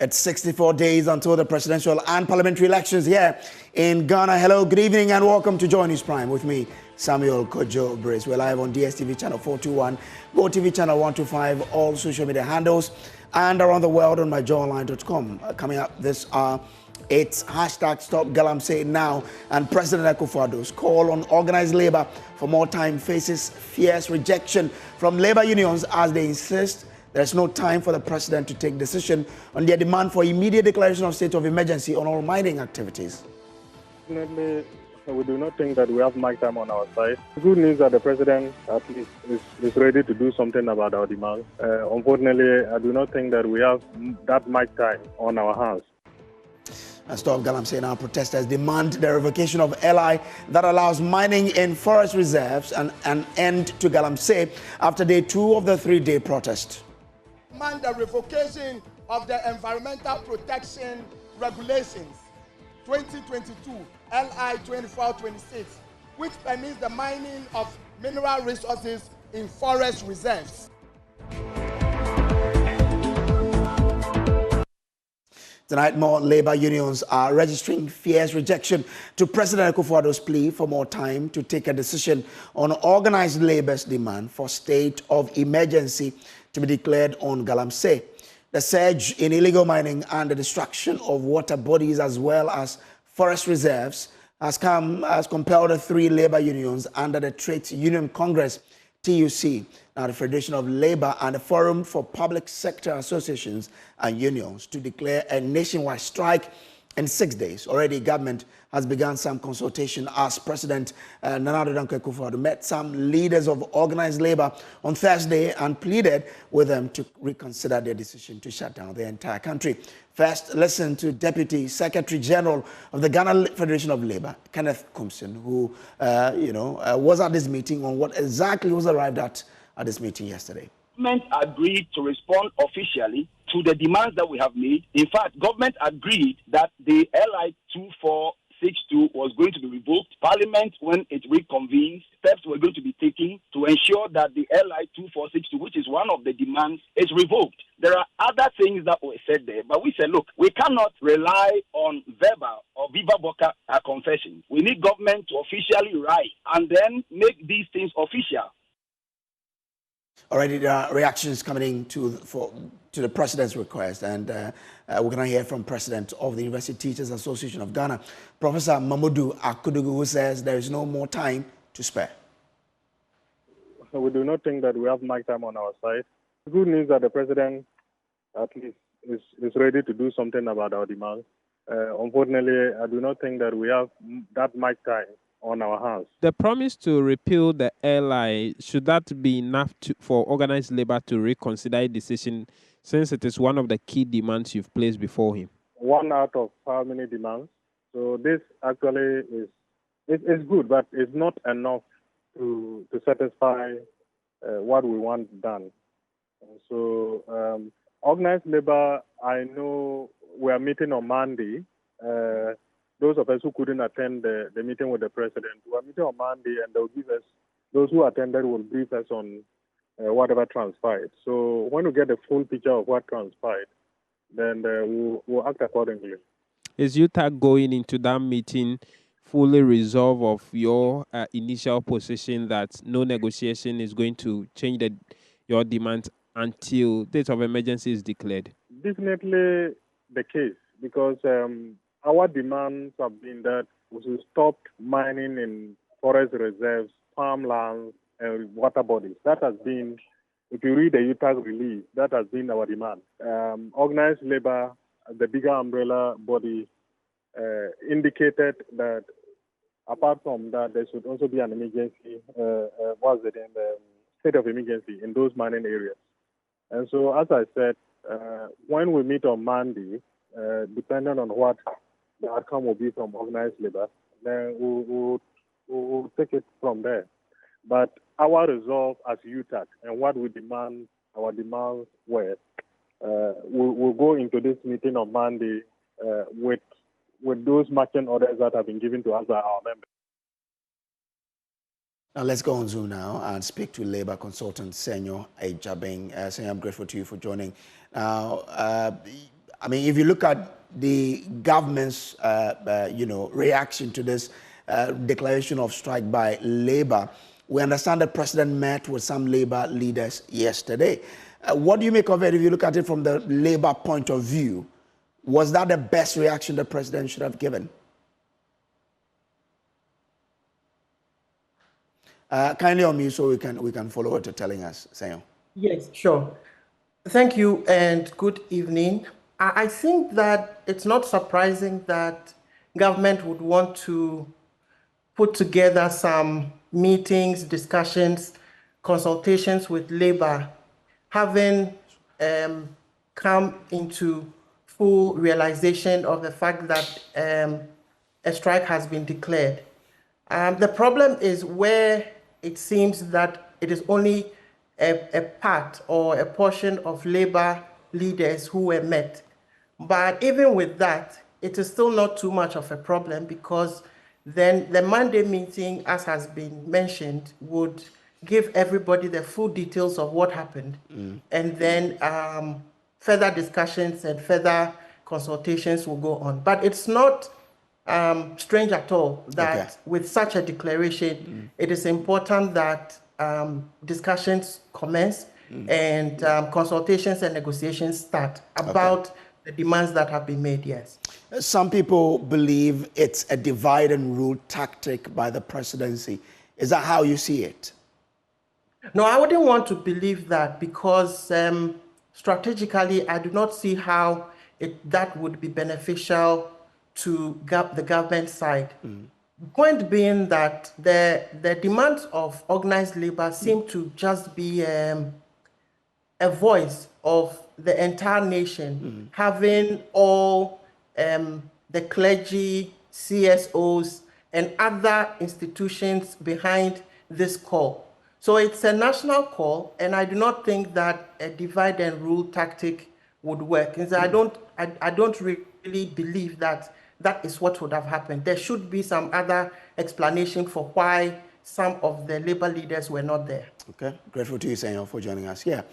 It's 64 days until the presidential and parliamentary elections here in Ghana. Hello, good evening, and welcome to Joy News Prime with me, Samuel Kojo Brace. We're live on DSTV channel 421, GoTV channel 125, all social media handles, and around the world on myjoyonline.com. Coming up this hour, it's hashtag StopGalamseyNow, and President Akufo-Addo's call on organized labor for more time faces fierce rejection from labor unions as they insist there's no time for the president to take decision on their demand for immediate declaration of state of emergency on all mining activities. Definitely, we do not think that we have mic time on our side. The good news that the president at least is ready to do something about our demands. Unfortunately, I do not think that we have that mic time on our hands. StopGalamseyNow protesters demand the revocation of LI that allows mining in forest reserves and an end to Galamsey after day 2 of the 3-day protest. Demand the revocation of the Environmental Protection Regulations 2022 LI 2426, which permits the mining of mineral resources in forest reserves. Tonight, more labor unions are registering fierce rejection to President Akufo-Addo's plea for more time to take a decision on organized labor's demand for state of emergency to be declared on Galamsey. The surge in illegal mining and the destruction of water bodies as well as forest reserves has compelled the 3 labor unions under the Trade Union Congress, TUC, now the Federation of Labor and the Forum for Public Sector Associations and Unions, to declare a nationwide strike in 6 days. Already, government has begun some consultation as President Nana Addo met some leaders of organized labor on Thursday and pleaded with them to reconsider their decision to shut down the entire country. First, listen to Deputy Secretary General of the Ghana Federation of Labor, Kenneth Kumsin, who was at this meeting on what exactly was arrived at this meeting yesterday. Government agreed to respond officially to the demands that we have made. In fact, government agreed that the LI 2462 was going to be revoked. Parliament, when it reconvenes, steps were going to be taken to ensure that the LI 2462, which is one of the demands, is revoked. There are other things that were said there, but we said, look, we cannot rely on verbal or viva voce confessions. We need government to officially write and then make these things official. Already there are reactions coming in to the president's request, and we're going to hear from President of the University Teachers Association of Ghana, Professor Mamudu, who says there is no more time to spare. We do not think that we have mic time on our side. The good news that the president at least is ready to do something about our demands. Unfortunately, I do not think that we have that mic time on our hands. The promise to repeal the LI, should that be enough for organized labor to reconsider a decision, since it is one of the key demands you've placed before him? 1 out of how many demands? So this actually is good, but it's not enough to satisfy what we want done. So organized labor, I know we are meeting on Monday. Those of us who couldn't attend the meeting with the president, we are meeting on Monday, and they'll give us, those who attended will brief us on whatever transpired. So when we get the full picture of what transpired, then we'll act accordingly. Is UTAG going into that meeting fully resolved of your initial position that no negotiation is going to change your demands until state of emergency is declared? Definitely the case, because our demands have been that we should stop mining in forest reserves, farmlands, and water bodies. That has been, if you read the UTAG release, that has been our demand. Organized labor, the bigger umbrella body, indicated that apart from that, there should also be an emergency, state of emergency in those mining areas. And so, as I said, when we meet on Monday, depending on what the outcome will be from organized labor, then we'll take it from there. But our resolve as UTAC and what we demand, our demands were, we'll go into this meeting on Monday with those marching orders that have been given to us by our members. Now let's go on Zoom now and speak to labor consultant Senor Ejabing. Senor, I'm grateful to you for joining. Now, I mean, if you look at the government's, reaction to this declaration of strike by Labour, we understand the president met with some Labour leaders yesterday. What do you make of it if you look at it from the Labour point of view? Was that the best reaction the president should have given? Kindly on me so we can follow what you're telling us, Senor. Yes, sure. Thank you and good evening. I think that it's not surprising that government would want to put together some meetings, discussions, consultations with Labour, having come into full realization of the fact that a strike has been declared. The problem is where it seems that it is only a part or a portion of Labour leaders who were met. But even with that, it is still not too much of a problem, because then the Monday meeting, as has been mentioned, would give everybody the full details of what happened. And then further discussions and further consultations will go on. But it's not strange at all that with such a declaration, it is important that discussions commence and consultations and negotiations start about the demands that have been made, yes. Some people believe it's a divide and rule tactic by the presidency. Is that how you see it? No, I wouldn't want to believe that, because strategically, I do not see how that would be beneficial to the government side. Point being that the demands of organized labor seem to just be a voice of the entire nation, having all the clergy, CSOs, and other institutions behind this call. So it's a national call, and I do not think that a divide and rule tactic would work. And so I don't really believe that that is what would have happened. There should be some other explanation for why some of the labor leaders were not there. Okay, grateful to you, Senor, for joining us here.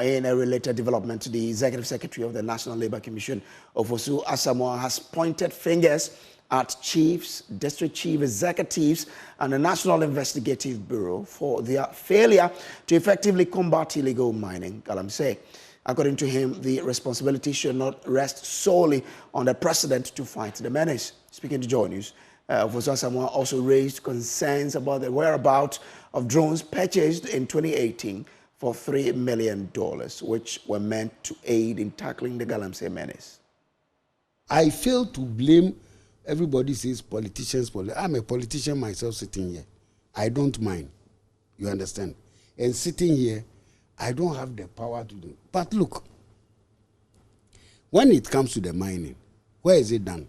In a related development, the Executive Secretary of the National Labour Commission, Ofosu Asamoah, has pointed fingers at chiefs, district chief executives, and the National Investigative Bureau for their failure to effectively combat illegal mining, Galamsey. According to him, the responsibility should not rest solely on the president to fight the menace. Speaking to Joy News, Ofosu Asamoah also raised concerns about the whereabouts of drones purchased in 2018 for $3 million, which were meant to aid in tackling the Galamsey menace. I fail to blame. Everybody says politicians. I'm a politician myself sitting here. I don't mind. You understand? And sitting here, I don't have the power to do it. But look, when it comes to the mining, where is it done?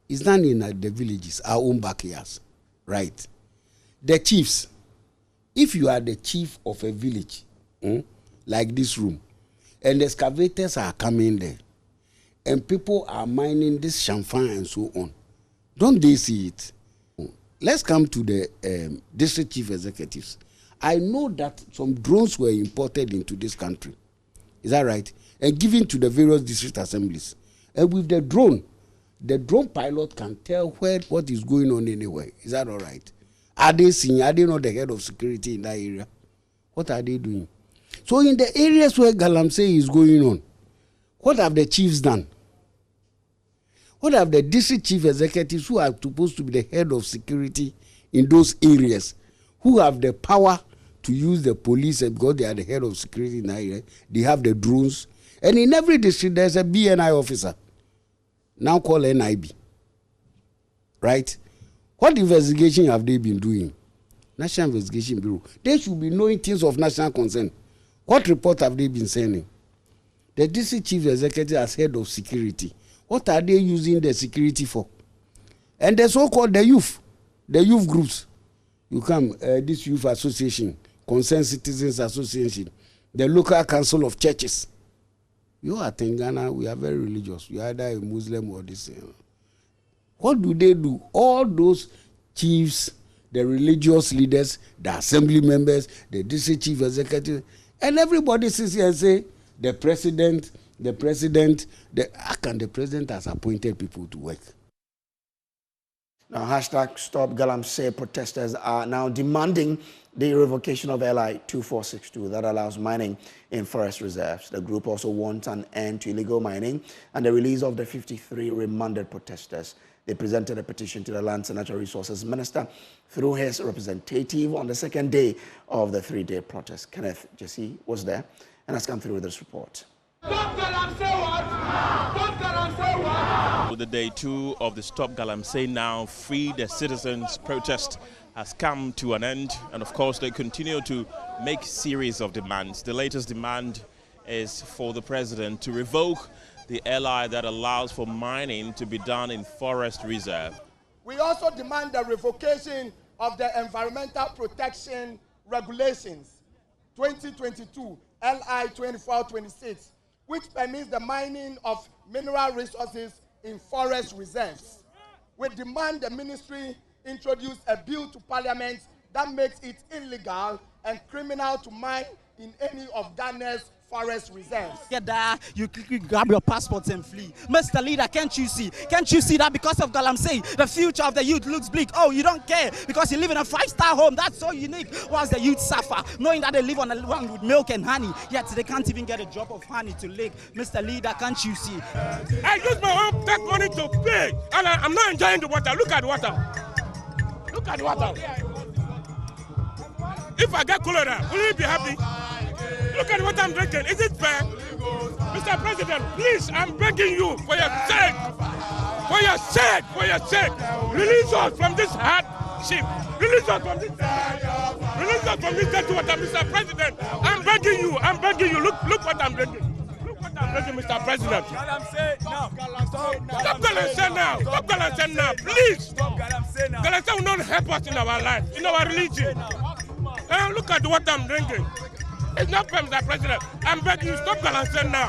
It's done in the villages, our own backyards, right? The chiefs, if you are the chief of a village, like this room, and the excavators are coming there, and people are mining this champagne and so on, don't they see it? Let's come to the district chief executives. I know that some drones were imported into this country. Is that right? And given to the various district assemblies. And with the drone pilot can tell what is going on anywhere. Is that all right? Are they seeing? Are they not the head of security in that area? What are they doing? So in the areas where Galamsey is going on, what have the chiefs done? What have the district chief executives, who are supposed to be the head of security in those areas, who have the power to use the police, and because they are the head of security in that area, they have the drones. And in every district, there's a BNI officer, now called NIB. Right? What investigation have they been doing? National Investigation Bureau. They should be knowing things of national concern. What report have they been sending? The district chief executive as head of security. What are they using the security for? And the so-called the youth groups. You come, this youth association, Concerned Citizens Association, the local council of churches. You are in Ghana, we are very religious. You are either a Muslim or this. What do they do? All those chiefs, the religious leaders, the assembly members, the district chief executive, and everybody sits here and say, the president The president, the president has appointed people to work. Now, hashtag StopGalamsey protesters are now demanding the revocation of LI 2462 that allows mining in forest reserves. The group also wants an end to illegal mining and the release of the 53 remanded protesters. They presented a petition to the Lands and Natural Resources Minister through his representative on the second day of the three-day protest. Kenneth Jesse was there and has come through with this report. Stop Galamsey what? Stop Galamsey what? The day 2 of the Stop Galamsey Now Free the Citizens protest has come to an end, and of course they continue to make series of demands. The latest demand is for the president to revoke the LI that allows for mining to be done in forest reserve. We also demand the revocation of the Environmental Protection Regulations 2022 LI 2426, which permits the mining of mineral resources in forest reserves. We demand the ministry introduce a bill to Parliament that makes it illegal and criminal to mine in any of Ghana's forest reserves. Get there, you grab your passports and flee. Mr. Leader, can't you see? Can't you see that because of Galamsey, the future of the youth looks bleak? Oh, you don't care because you live in a 5-star home. That's so unique. Whilst the youth suffer, knowing that they live on a land with milk and honey, yet they can't even get a drop of honey to lick. Mr. Leader, can't you see? I use my own tech money to pay, and I'm not enjoying the water. Look at the water. Look at the water. If I get cholera, will you be happy? Look at what I'm drinking. Is it fair? Mr. President, please, I'm begging you for your sake. For your sake, for your sake. Release us from this hardship. Release us from this. Release us from this dirty water, Mr. President. I'm begging you. I'm begging you. Look what I'm drinking. Look what I'm drinking, Mr. President. Stop Galamsey now. Stop Galamsey now. Please. Galamsey will not help us in our life, in our religion. Look at what I'm drinking. It's not fair, Mr. President. I'm begging you, stop Galamsey now.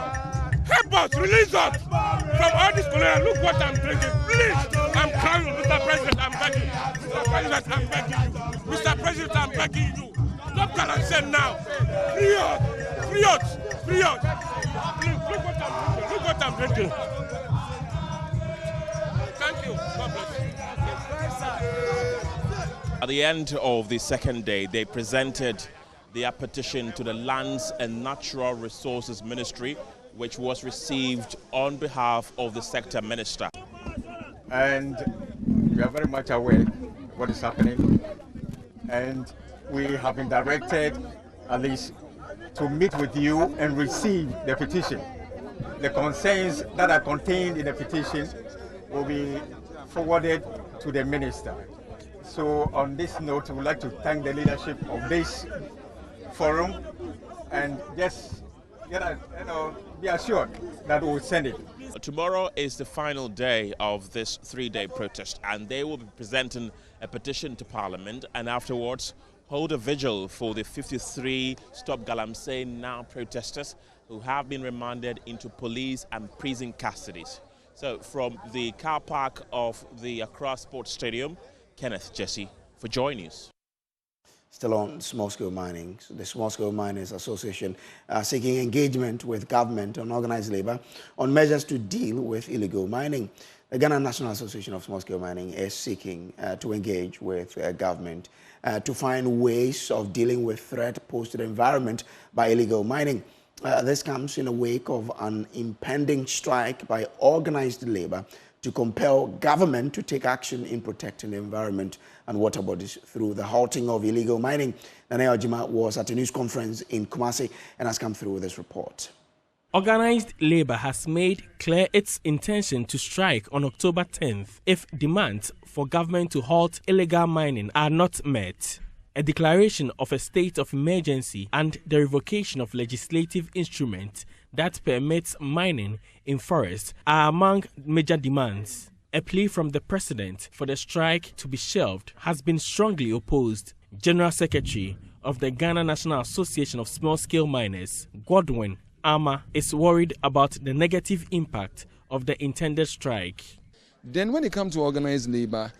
Help us, release us from all this cholera. Look what I'm drinking. Please, I'm crying, Mr. President, I'm begging you. Mr. President, I'm begging you. Mr. President, I'm begging you. Stop Galamsey now. Free us, free us, free us. Please, look what I'm drinking. Thank you. God bless you. At the end of the second day, they presented their petition to the Lands and Natural Resources Ministry, which was received on behalf of the sector minister. And we are very much aware of what is happening, and we have been directed at least to meet with you and receive the petition. The concerns that are contained in the petition will be forwarded to the minister. So on this note, we would like to thank the leadership of this forum and just be assured that we will send it. Tomorrow is the final day of this three-day protest, and they will be presenting a petition to Parliament and afterwards hold a vigil for the 53 Stop Galamsey Now protesters who have been remanded into police and prison custodies. So from the car park of the Accra Sports Stadium, Kenneth Jesse for Joy News. Still on small-scale mining, the Small-Scale Miners Association seeking engagement with government and organized labor on measures to deal with illegal mining. The Ghana National Association of Small-Scale Mining is seeking to engage with government to find ways of dealing with threat posed to the environment by illegal mining. This comes in the wake of an impending strike by organized labor to compel government to take action in protecting the environment and water bodies through the halting of illegal mining. Nana Addo was at a news conference in Kumasi and has come through with this report. Organized labor has made clear its intention to strike on October 10th if demands for government to halt illegal mining are not met. A declaration of a state of emergency and the revocation of legislative instruments that permits mining in forests are among major demands. A plea from the president for the strike to be shelved has been strongly opposed. General Secretary of the Ghana National Association of Small-Scale Miners, Godwin Ama, is worried about the negative impact of the intended strike. Then when it comes to organized labor,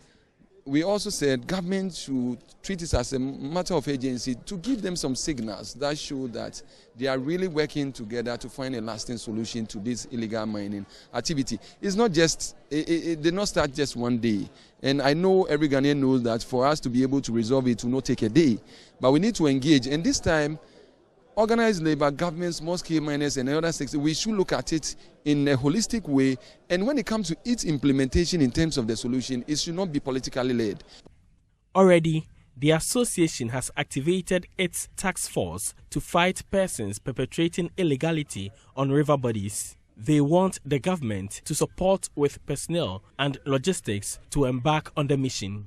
we also said government should treat it as a matter of agency to give them some signals that show that they are really working together to find a lasting solution to this illegal mining activity. It's not just, it did not start just one day. And I know every Ghanaian knows that for us to be able to resolve it will not take a day. But we need to engage. And this time, organized labor, government, small-scale miners, and other sectors, we should look at it in a holistic way. And when it comes to its implementation in terms of the solution, it should not be politically led. Already, the association has activated its task force to fight persons perpetrating illegality on river bodies. They want the government to support with personnel and logistics to embark on the mission.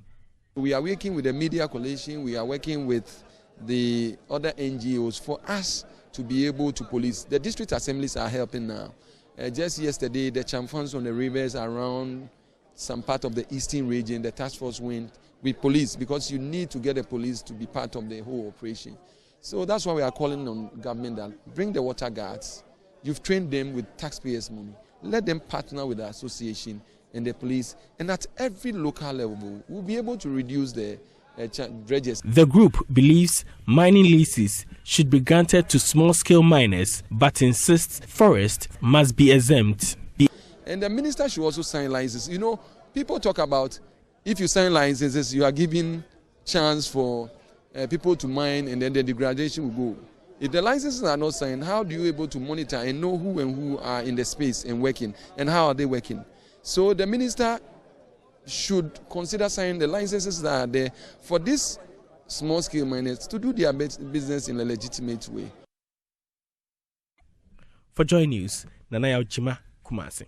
We are working with the Media Coalition, we are working with the other NGOs for us to be able to police. The district assemblies are helping now. Just yesterday, the champions on the rivers around some part of the eastern region, the task force went with police because you need to get the police to be part of the whole operation. So that's why we are calling on government that bring the water guards. You've trained them with taxpayers' money. Let them partner with the association and the police. And at every local level, we'll be able to reduce the dredges. The group believes mining leases should be granted to small-scale miners, but insists forest must be exempt. And the minister should also sign licenses. You know, people talk about if you sign licenses, you are giving chance for people to mine and then the degradation will go. If the licenses are not signed, how do you able to monitor and know who are in the space and working and how are they working? So the minister should consider signing the licenses that are there for these small-scale miners to do their business in a legitimate way. For Joy News, Nana Addo, Kumasi.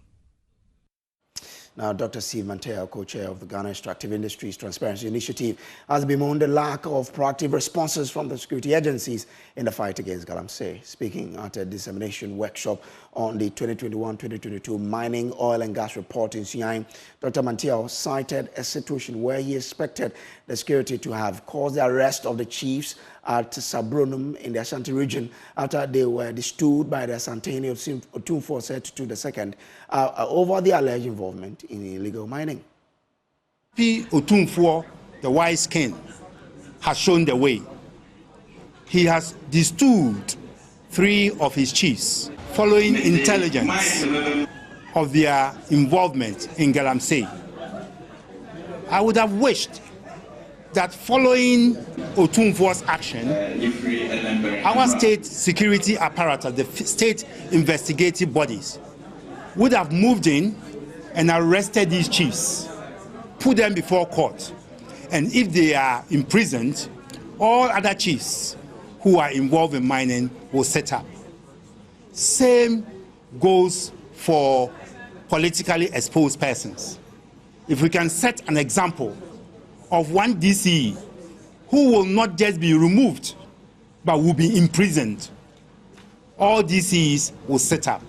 Now, Dr. Steve Manteo, co-chair of the Ghana Extractive Industries Transparency Initiative, has bemoaned the lack of proactive responses from the security agencies in the fight against Galamsey. Speaking at a dissemination workshop on the 2021-2022 mining, oil and gas report in Siam, Dr. Manteo cited a situation where he expected the security to have caused the arrest of the chiefs at Sabronum in the Ashanti region after they were destood by the Asanteni of Otumfuo II over the alleged involvement in illegal mining. P. Otumfuo, the wise king, has shown the way. He has destood 3 of his chiefs following intelligence of their involvement in Galamsey. I would have wished that following Otumfuo's action, our state security apparatus, the state investigative bodies, would have moved in and arrested these chiefs, put them before court, and if they are imprisoned, all other chiefs who are involved in mining will set up. Same goes for politically exposed persons. If we can set an example of one DCE who will not just be removed, but will be imprisoned, all DCEs will set up.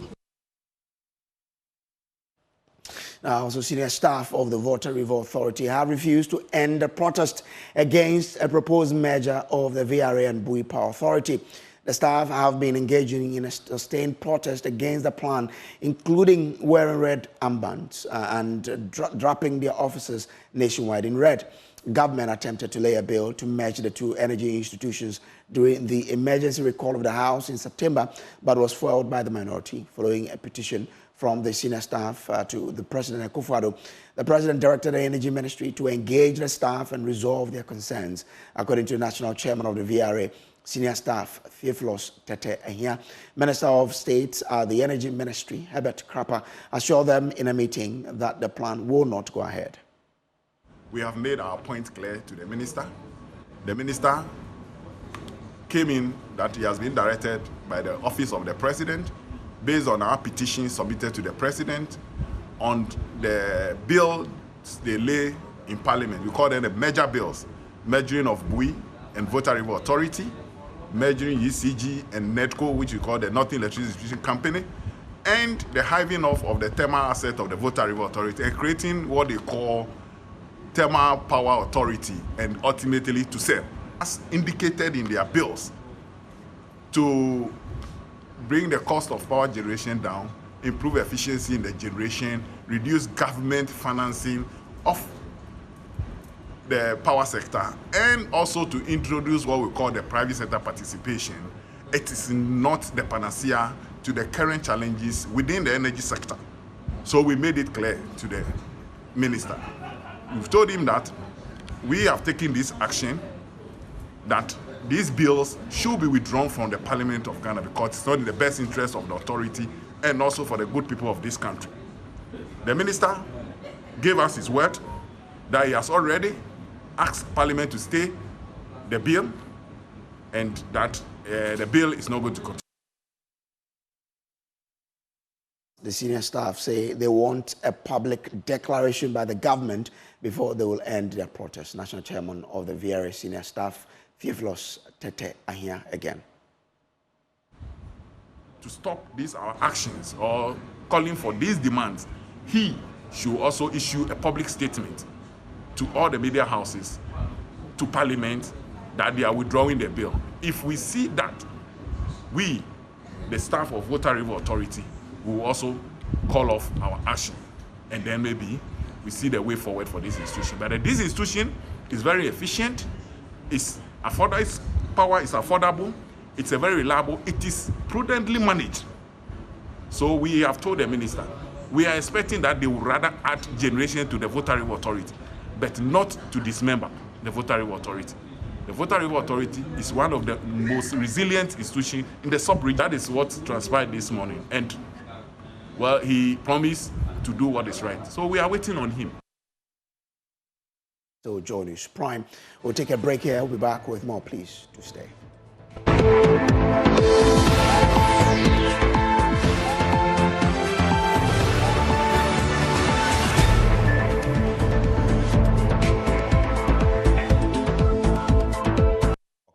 Now, also senior staff of the Water River Authority have refused to end the protest against a proposed merger of the VRA and Bui Power Authority. The staff have been engaging in a sustained protest against the plan, including wearing red armbands and dropping their offices nationwide in red. Government attempted to lay a bill to merge the two energy institutions during the emergency recall of the House in September, but was foiled by the minority following a petition from the senior staff to the President Akufo-Addo. The President directed the Energy Ministry to engage the staff and resolve their concerns. According to the National Chairman of the VRA, Senior Staff Theophilus Tete Ahia, Minister of State at the Energy Ministry, Herbert Krapper, assured them in a meeting that the plan will not go ahead. We have made our point clear to the minister. The minister came in that he has been directed by the office of the president based on our petition submitted to the president on the bills they lay in parliament. We call them the merger bills, merging of Bui and Water River Authority, merging ECG and NEDCO, which we call the Northern Electricity Distribution Company, and the hiving off of the thermal asset of the Water River Authority and creating what they call Thermal Power Authority and ultimately to sell, as indicated in their bills, to bring the cost of power generation down, improve efficiency in the generation, reduce government financing of the power sector and also to introduce what we call the private sector participation, it is not the panacea to the current challenges within the energy sector. So we made it clear to the minister. We've told him that we have taken this action, that these bills should be withdrawn from the Parliament of Ghana because it's not in the best interest of the authority and also for the good people of this country. The minister gave us his word that he has already asked Parliament to stay the bill and that the bill is not going to continue. The senior staff say they want a public declaration by the government before they will end their protest. National Chairman of the VRA senior staff, Theophilus Tete, are here again. To stop these our actions or calling for these demands, he should also issue a public statement to all the media houses, to Parliament, that they are withdrawing the bill. If we see that, we, the staff of Water River Authority, will also call off our action. And then maybe we see the way forward for this institution. But this institution is very efficient, its power is affordable, it's a very reliable, it is prudently managed. So we have told the minister, we are expecting that they will rather add generation to the Water River Authority, but not to dismember the Water River Authority. The Water River Authority is one of the most resilient institutions in the sub-region. That is what transpired this morning. And well, he promised to do what is right. So we are waiting on him. So Joe News Prime. We'll take a break here. We'll be back with more. Please to stay.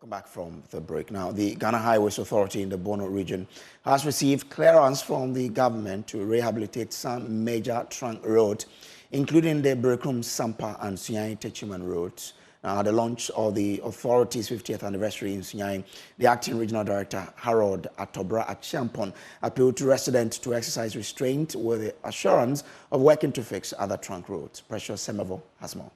Back from the break now. The Ghana Highways Authority in the Bono region has received clearance from the government to rehabilitate some major trunk roads, including the Berekum, Sampa and Sunyani Techiman roads. Now, at the launch of the authority's 50th anniversary in Sunyani, the acting regional director, Harold Atobra Achiampon, appealed to residents to exercise restraint with the assurance of working to fix other trunk roads. Precious Semevo has more.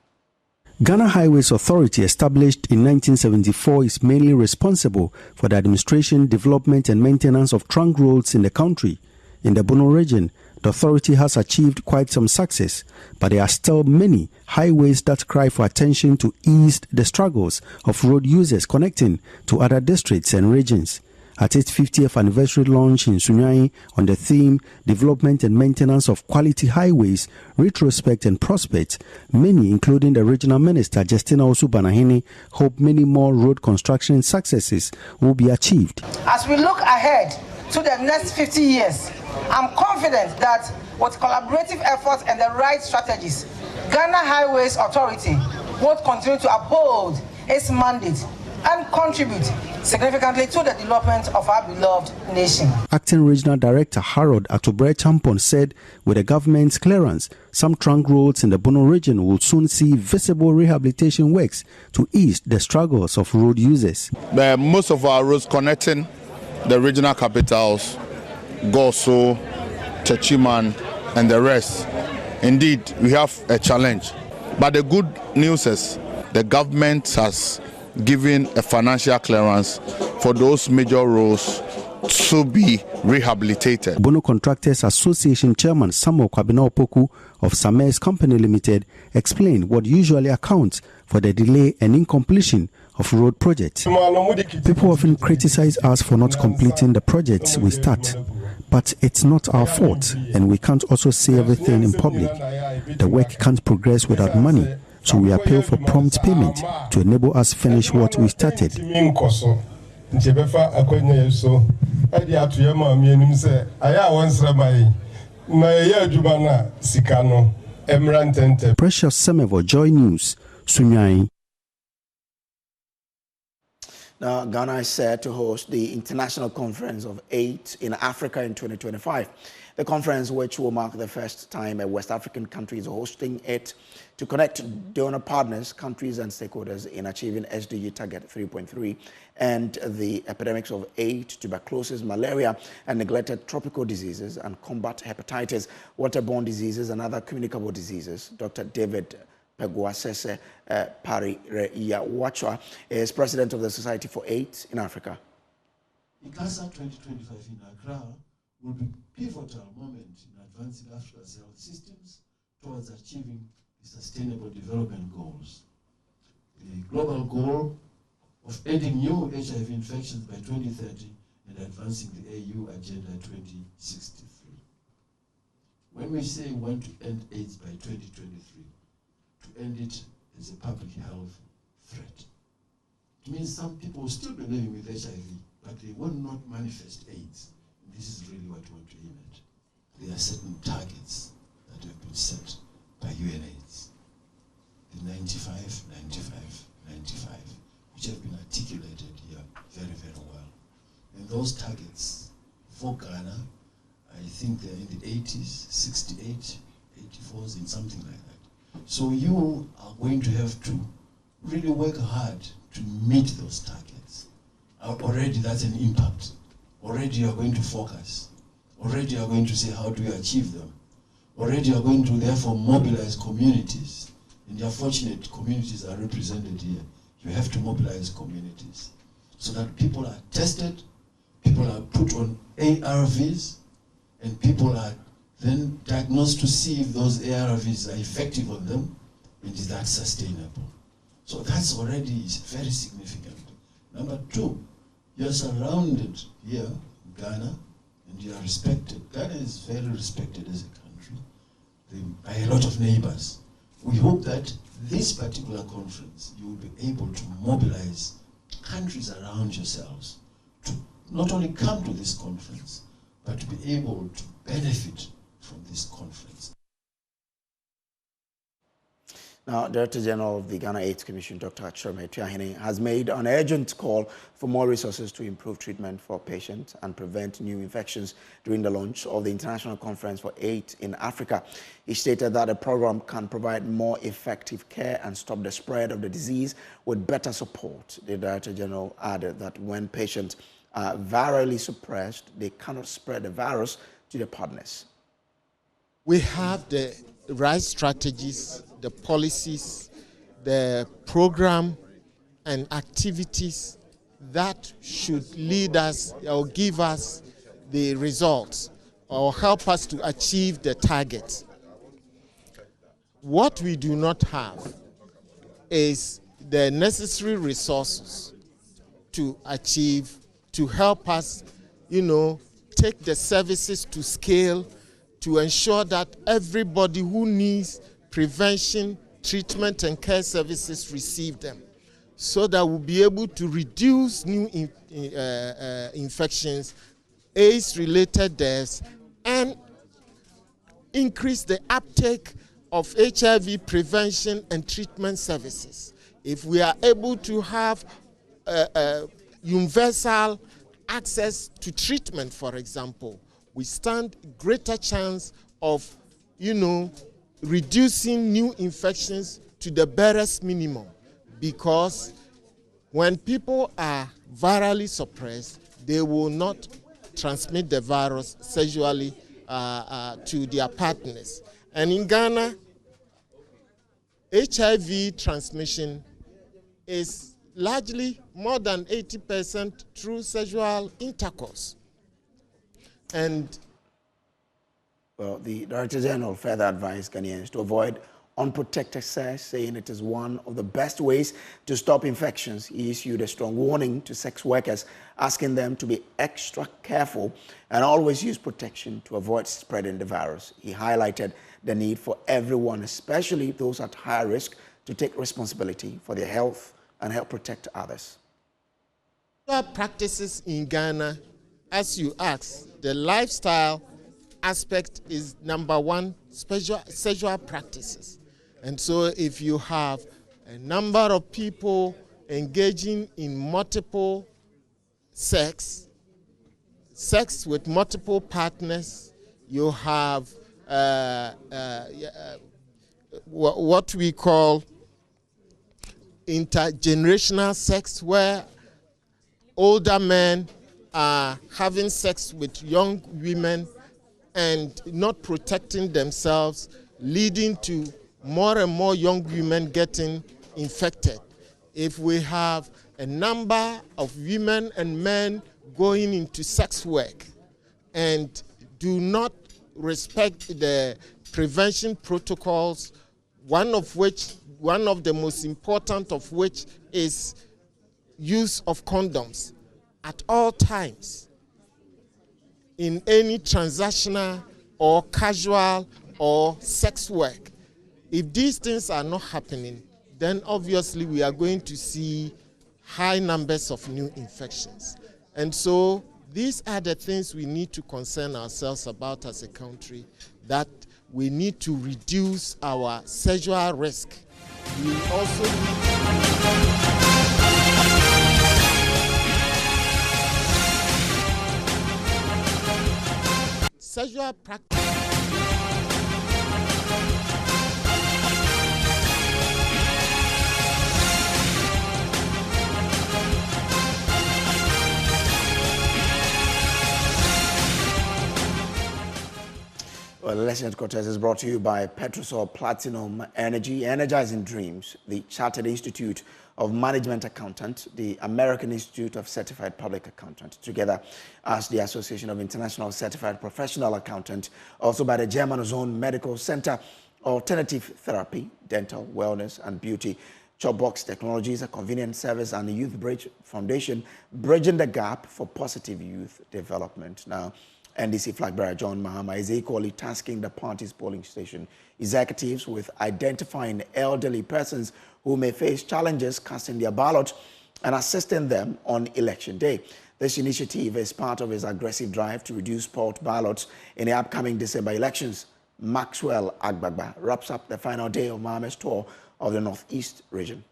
Ghana Highways Authority, established in 1974, is mainly responsible for the administration, development and maintenance of trunk roads in the country. In the Bono region, the authority has achieved quite some success, but there are still many highways that cry for attention to ease the struggles of road users connecting to other districts and regions. At its 50th anniversary launch in Sunyani on the theme Development and Maintenance of Quality Highways, Retrospect and Prospect, many, including the regional minister Justina Osu-Banahene, hope many more road construction successes will be achieved. As we look ahead to the next 50 years, I'm confident that with collaborative efforts and the right strategies, Ghana Highways Authority will continue to uphold its mandate and contribute significantly to the development of our beloved nation. Acting Regional Director Harold Atobra Achiampon said with the government's clearance, some trunk roads in the Bono region will soon see visible rehabilitation works to ease the struggles of road users. Most of our roads connecting the regional capitals, Goso, Techiman and the rest, indeed we have a challenge. But the good news is the government has given a financial clearance for those major roads to be rehabilitated. Bono Contractors Association Chairman Samuel Kwabena Opoku of Sames Company Limited explained what usually accounts for the delay and incompletion of road projects. People often criticize us for not completing the projects we start, but it's not our fault, and we can't also say everything in public. The work can't progress without money. So we appeal for prompt payment to enable us finish what we started. Precious Semevo, Joy News, Sunyani. Now, Ghana is set to host the International Conference of AIDS in Africa in 2025. The conference, which will mark the first time a West African country is hosting it, to connect donor partners, countries and stakeholders in achieving SDG Target 3.3 and the epidemics of AIDS, tuberculosis, malaria and neglected tropical diseases, and combat hepatitis, waterborne diseases and other communicable diseases. Dr. David Peguasese Pari Wachwa is president of the Society for AIDS in Africa. ICASA 2025 in Accra will be a pivotal moment in advancing Africa's health systems towards achieving the Sustainable Development Goals. The global goal of ending new HIV infections by 2030 and advancing the AU Agenda 2063. When we say we want to end AIDS by 2023, to end it as a public health threat, it means some people will still be living with HIV, but they will not manifest AIDS. And this is really what we want to aim at. There are certain targets that have been set by UNAIDS. The 95, 95, 95, which have been articulated here very, very well. And those targets for Ghana, I think they're in the 80s, 68, 84s, and something like that. So you are going to have to really work hard to meet those targets. Already that's an impact. Already you're going to focus. Already you're going to say, how do we achieve them? Already you're going to therefore mobilize communities. And the unfortunate communities are represented here. You have to mobilize communities so that people are tested, people are put on ARVs, and people are then diagnosed to see if those ARVs are effective on them, and is that sustainable. So that's already very significant. Number two, you're surrounded here in Ghana, and you are respected. Ghana is very respected as a country by a lot of neighbors. We hope that this particular conference, you will be able to mobilize countries around yourselves to not only come to this conference, but to be able to benefit from this conference. Now, Director General of the Ghana AIDS Commission, Dr. Achome Tuahine, has made an urgent call for more resources to improve treatment for patients and prevent new infections during the launch of the International Conference for AIDS in Africa. He stated that the program can provide more effective care and stop the spread of the disease with better support. The Director General added that when patients are virally suppressed, they cannot spread the virus to their partners. We have the right strategies, the policies, the program and activities that should lead us or give us the results or help us to achieve the targets. What we do not have is the necessary resources to achieve, to help us, take the services to scale, to ensure that everybody who needs prevention, treatment, and care services receive them, so that we'll be able to reduce new infections, AIDS-related deaths, and increase the uptake of HIV prevention and treatment services. If we are able to have universal access to treatment, for example, we stand a greater chance of, reducing new infections to the barest minimum, because when people are virally suppressed, they will not transmit the virus sexually to their partners. And in Ghana, HIV transmission is largely more than 80% through sexual intercourse. And well, the Director General further advised Ghanaians to avoid unprotected sex, saying it is one of the best ways to stop infections. He issued a strong warning to sex workers, asking them to be extra careful and always use protection to avoid spreading the virus. He highlighted the need for everyone, especially those at higher risk, to take responsibility for their health and help protect others. Practices in Ghana, as you asked, the lifestyle aspect is number one, sexual practices. And so if you have a number of people engaging in multiple sex with multiple partners, you have what we call intergenerational sex, where older men are having sex with young women and not protecting themselves, leading to more and more young women getting infected, if we have a number of women and men going into sex work and do not respect the prevention protocols, one of the most important of which is use of condoms at all times in any transactional or casual or sex work. If these things are not happening, then obviously we are going to see high numbers of new infections. And so these are the things we need to concern ourselves about as a country, that we need to reduce our sexual risk. We also sexual practice. Well, the Election Headquarters is brought to you by Patriotic Platinum Energy, Energizing Dreams, the Chartered Institute of Management Accountant, the American Institute of Certified Public Accountant, together as the Association of International Certified Professional Accountant, also by the German Zone Medical Center, Alternative Therapy, Dental, Wellness and Beauty, Chopbox Technologies, a convenient service, and the Youth Bridge Foundation, bridging the gap for positive youth development. Now, NDC flag bearer John Mahama is equally tasking the party's polling station executives with identifying elderly persons who may face challenges casting their ballot and assisting them on election day. This initiative is part of his aggressive drive to reduce spoiled ballots in the upcoming December elections. Maxwell Agbagba wraps up the final day of Mahama's tour of the Northeast region.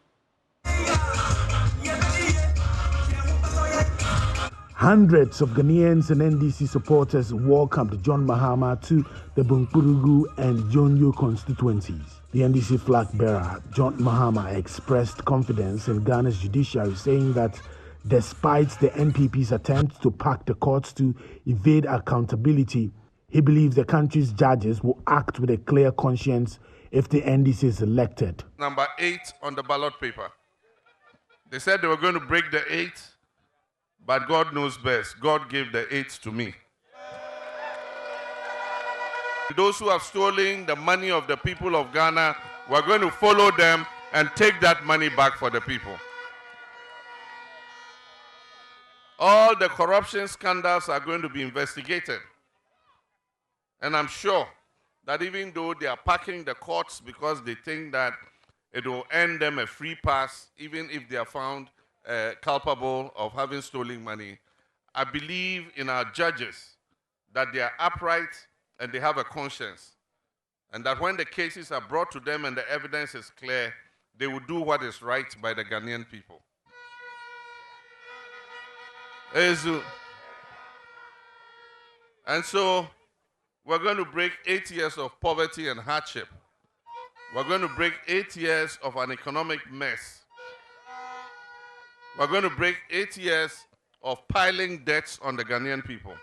Hundreds of Ghanaians and NDC supporters welcomed John Mahama to the Bunkpurugu and Jonyo constituencies. The NDC flag bearer, John Mahama, expressed confidence in Ghana's judiciary, saying that despite the NPP's attempt to pack the courts to evade accountability, he believes the country's judges will act with a clear conscience if the NDC is elected. Number 8 on the ballot paper. They said they were going to break the 8. But God knows best. God gave the 8 to me. Those who have stolen the money of the people of Ghana, we're going to follow them and take that money back for the people. All the corruption scandals are going to be investigated. And I'm sure that even though they are packing the courts because they think that it will earn them a free pass, even if they are found culpable of having stolen money, I believe in our judges, that they are upright and they have a conscience, and that when the cases are brought to them and the evidence is clear, they will do what is right by the Ghanaian people. And so we're going to break 8 years of poverty and hardship. We're going to break 8 years of an economic mess. We're going to break 8 years of piling debts on the Ghanaian people.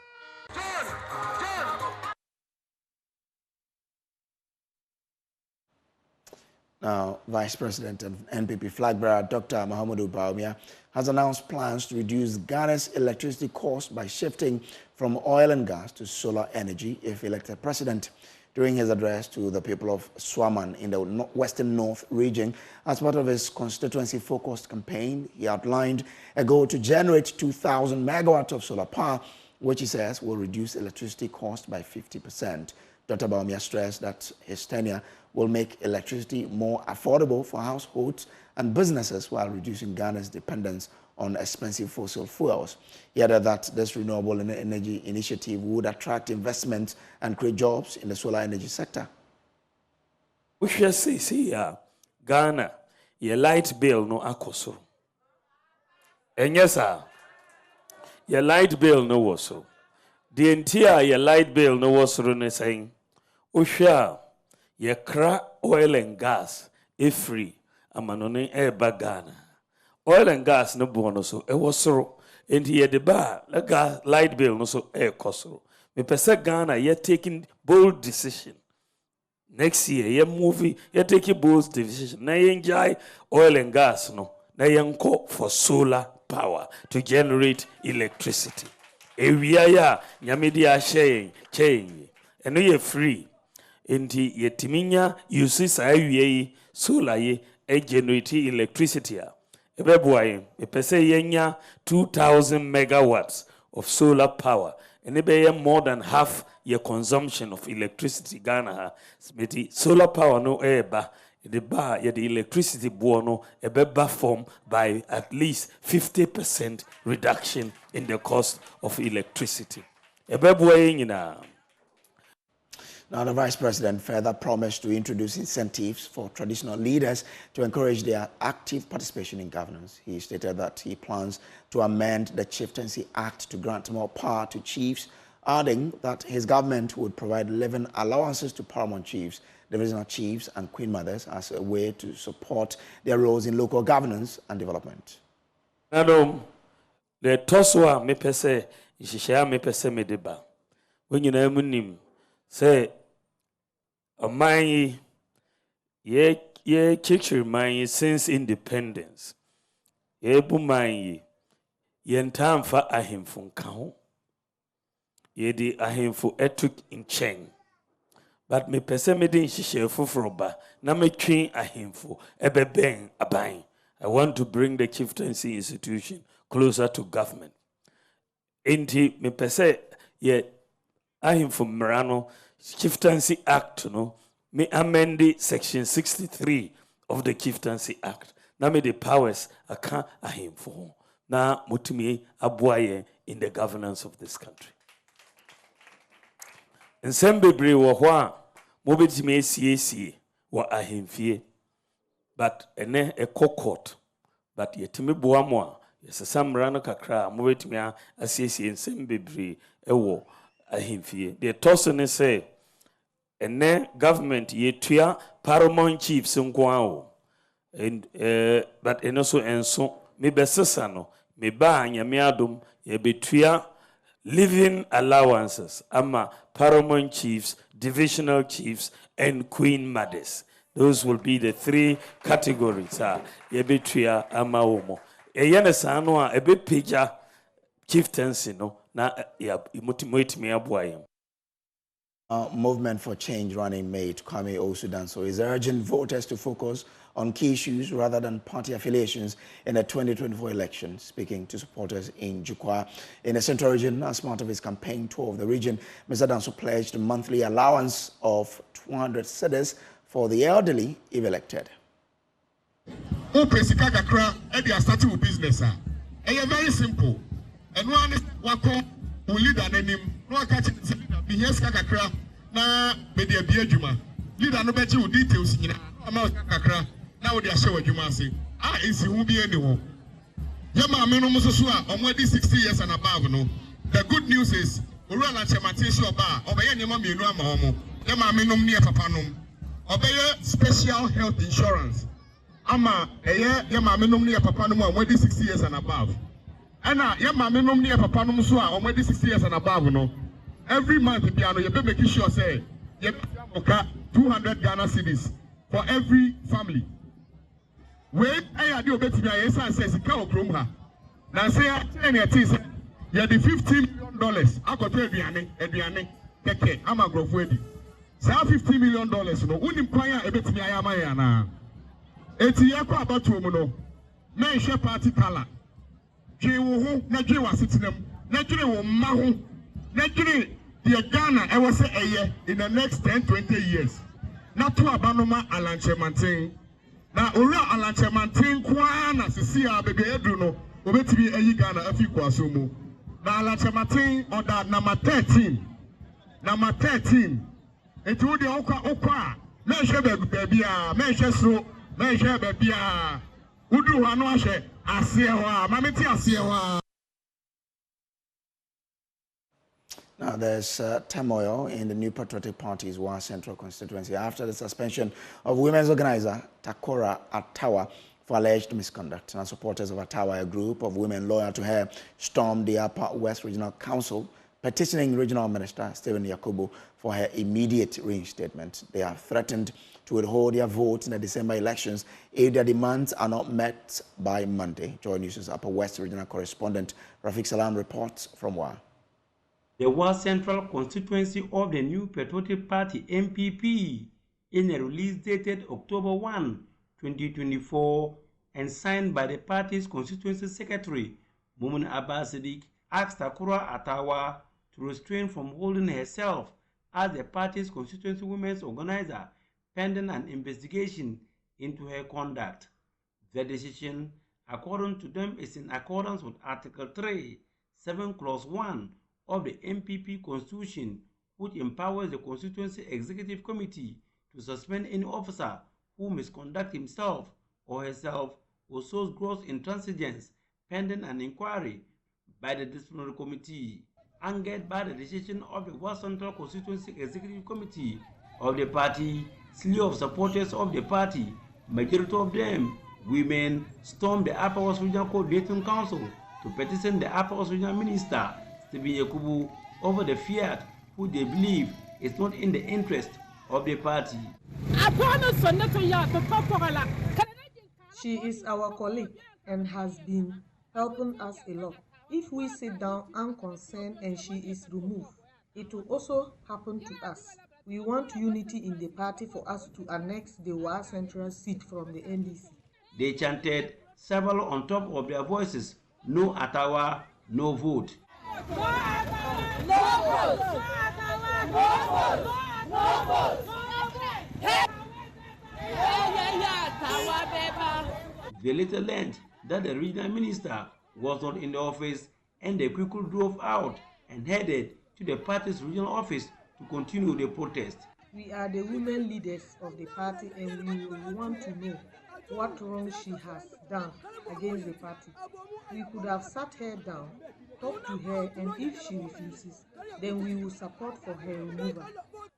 Now, Vice President and NPP flag bearer Dr. Mamudu has announced plans to reduce Ghana's electricity cost by shifting from oil and gas to solar energy if elected president. During his address to the people of Swaman in the Western North region, as part of his constituency-focused campaign, he outlined a goal to generate 2,000 megawatts of solar power, which he says will reduce electricity cost by 50%. Dr. Baumia stressed that his tenure will make electricity more affordable for households and businesses while reducing Ghana's dependence on expensive fossil fuels. He added that this renewable energy initiative would attract investment and create jobs in the solar energy sector. We shall see Ghana, your light bill no akoso. And yes, sir, your light bill no waso. The entire your light bill no waso saying, Usha, your cra oil and gas, if free, amanone eba Ghana. Oil and gas no bono so e wasoro enti ye de ba la gas light bill no so e kosoro me pese Ghana ye taking bold decision Next year, ye movie, ye take a both division. Na ye enjoy oil and gas, no. Na ye call for solar power to generate electricity. Ewiaya, nyamidia change. And ye free. Inti ye timinya, you see, say, solar ye, generate electricity. Ebeboy, a pese yenya 2,000 megawatts of solar power. And ebe more than half your consumption of electricity Ghana. Smiti solar power no eba. The bar the electricity buono ebe form by at least 50% reduction in the cost of electricity. Ebeboy na. Now, the Vice President further promised to introduce incentives for traditional leaders to encourage their active participation in governance. He stated that he plans to amend the Chieftaincy Act to grant more power to chiefs, adding that his government would provide living allowances to paramount chiefs, divisional chiefs and queen mothers as a way to support their roles in local governance and development. Now, the Toswa me pese, Ishishaya me pese me deba. When you know him, say, a man ye chichiri man since independence. Ye bu man ye ntamfa ahemfo nka ye di ahemfo etuk nchen. But me pese me din hihye foforo ba na me twen ahemfo ebeben aban. I want to bring the chieftaincy institution closer to government. Enti me pese ye ahemfo mrano Chieftaincy Act, no, me amend section 63 of the Chieftaincy Act. Na me the powers aka ahemfo na mutumi aboaye in the governance of this country. Nsembebre wo ho a mobetimi esiesie wa ahemfie, but ene a court, but yetimi boamo a yesesamra no kakra mobetimi asiesie nsembebre ewo ahemfie. The tossing say ene government yetua paramount chiefs nkwao and but eno so enso me besesa no me ba nyame adom ye betua living allowances ama paramount chiefs, divisional chiefs and queen mothers. Those will be the three categories ye betua ama omo eyene sano a ebe peja chieftaincy no na ya imotimoitimi aboayem. Movement for Change running mate Kwame Osudanso is urging voters to focus on key issues rather than party affiliations in the 2024 election. Speaking to supporters in Jukwa in the Central Region as part of his campaign tour of the region, Mr. Danso pledged a monthly allowance of 200 cedis for the elderly if elected. Starting with business. Very simple. And one is who lead an enemy. No catch yes kakra na media biadwuma leader no bechi wo details nyina ama kakra na wo dia show adwuma ase isi hu bi ani ho ya ma me no so so a omwadi 60 years and above no. The good news is owura na chemate show ba obeye nyema mienu ama homo ya ma me no ne papa no obeye special health insurance ama ya ma me no ne papa no omwadi 60 years and above ana ya ma me no ne papa no so a omwadi 60 years and above no. Every month, piano, you be making sure say you okay 200 Ghana cedis for every family. Wait, I do bet me. Yes, I says ikaw krom ha. Now say you the $15 million. I got Ediane, keke. I'm a growth ready. Say $50 million. No, unim kwaya ebet me ayama na. Eti yako about to no. Men share party color. Je wo na je wa sitinem. Na je wo mahu. Naturally, the Ghana, I will say a year in the next 10-20 years. Not to abanoma alanchemanting. Now, Ura alanchemanting, Kwana, Sisia, baby, Edruno, Obeti, a Ghana, a few Kwasumu. Now, alanchemanting on that number 13. Number 13. It would the Oka, Measure baby, measure so, measure baby. Udu Hanoshe, Asiawa, Mamiti Asiawa. Now, there's turmoil in the new Patriotic Party's Wa Central constituency after the suspension of women's organizer Takora Atawa for alleged misconduct. Now, supporters of Atawa, a group of women loyal to her, stormed the Upper West Regional Council petitioning Regional Minister Stephen Yakubu for her immediate reinstatement. They have threatened to withhold their vote in the December elections if their demands are not met by Monday. Joy News' Upper West Regional Correspondent Rafiq Salam reports from WA. The West Central constituency of the new Patriotic Party MPP, in a release dated October 1, 2024, and signed by the party's constituency secretary, Mamudu Sadiq, asked Takura Atawa to restrain from holding herself as the party's constituency women's organizer, pending an investigation into her conduct. The decision, according to them, is in accordance with Article 3, 7 Clause 1 of the MPP Constitution, which empowers the Constituency Executive Committee to suspend any officer who misconduct himself or herself or shows gross intransigence pending an inquiry by the Disciplinary Committee. Angered by the decision of the West Central Constituency Executive Committee of the party, slew of supporters of the party, majority of them women, stormed the Upper West Regional Coordinating Council to petition the Upper West Regional Minister Stephen Yakubu over the fiat who they believe is not in the interest of the party. She is our colleague and has been helping us a lot. If we sit down unconcerned and she is removed, it will also happen to us. We want unity in the party for us to annex the Wa Central seat from the NDC. They chanted several on top of their voices, "No Atawa, no vote." No vote! No vote! No vote! They later learned that the regional minister was not in the office, and they quickly drove out and headed to the party's regional office to continue the protest. We are the women leaders of the party, and we will want to know what wrong she has done against the party. We could have sat her down, talked to her, and if she refuses, then we will support for her removal.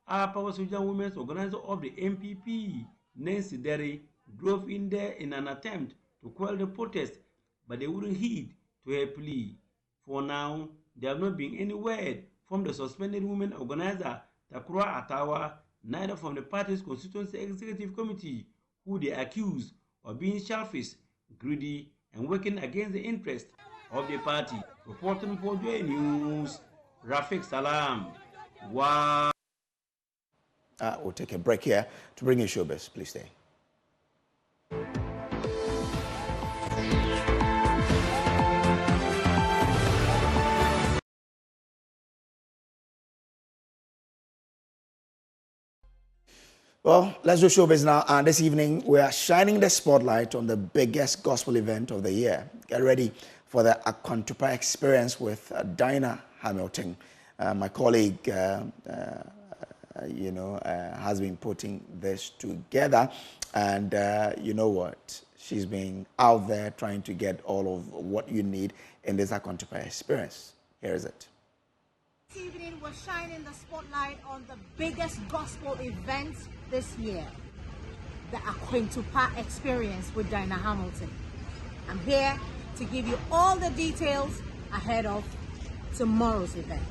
Our Power Regional Women's organizer of the MPP, Nancy Derry, drove in there in an attempt to quell the protest, but they wouldn't heed to her plea. For now, there have not been any word from the suspended women organizer, Takura Atawa, neither from the party's constituency executive committee, who they accuse of being selfish, greedy, and working against the interests of the party. Reporting for Joy News, Rafiq Salam. Wow. We'll take a break here to bring you showbiz. Please stay. Well, let's do showbiz now. And this evening, we are shining the spotlight on the biggest gospel event of the year. Get ready for the ACANA experience with Dina Hamilton. My colleague, has been putting this together. And you know what? She's been out there trying to get all of what you need in this ACANA experience. Here is it. This evening, we're shining the spotlight on the biggest gospel event this year, the ACANA experience with Dina Hamilton. I'm here to give you all the details ahead of tomorrow's event.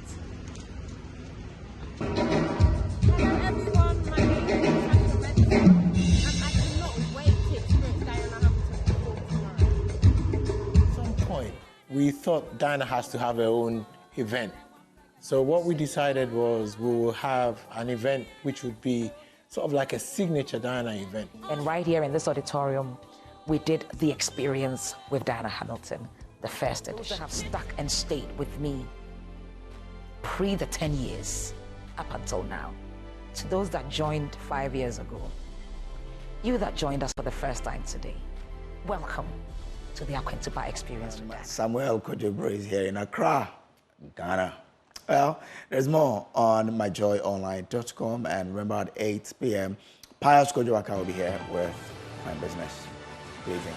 Hello everyone, my name is Nana Addo, and I cannot wait to experience Dina Hamilton tomorrow. At some point, we thought Dina has to have her own event. So what we decided was we will have an event which would be sort of like a signature Dina event. And right here in this auditorium, we did the experience with Dina Hamilton, the first edition. Those that have stuck and stayed with me pre the 10 years up until now. To those that joined 5 years ago, you that joined us for the first time today, welcome to the ACANA experience with Dina. Samuel Kojobro is here in Accra, Ghana. Well, there's more on myjoyonline.com, and remember at 8 p.m., Pius Kojowaka will be here with Prime Business. Good evening.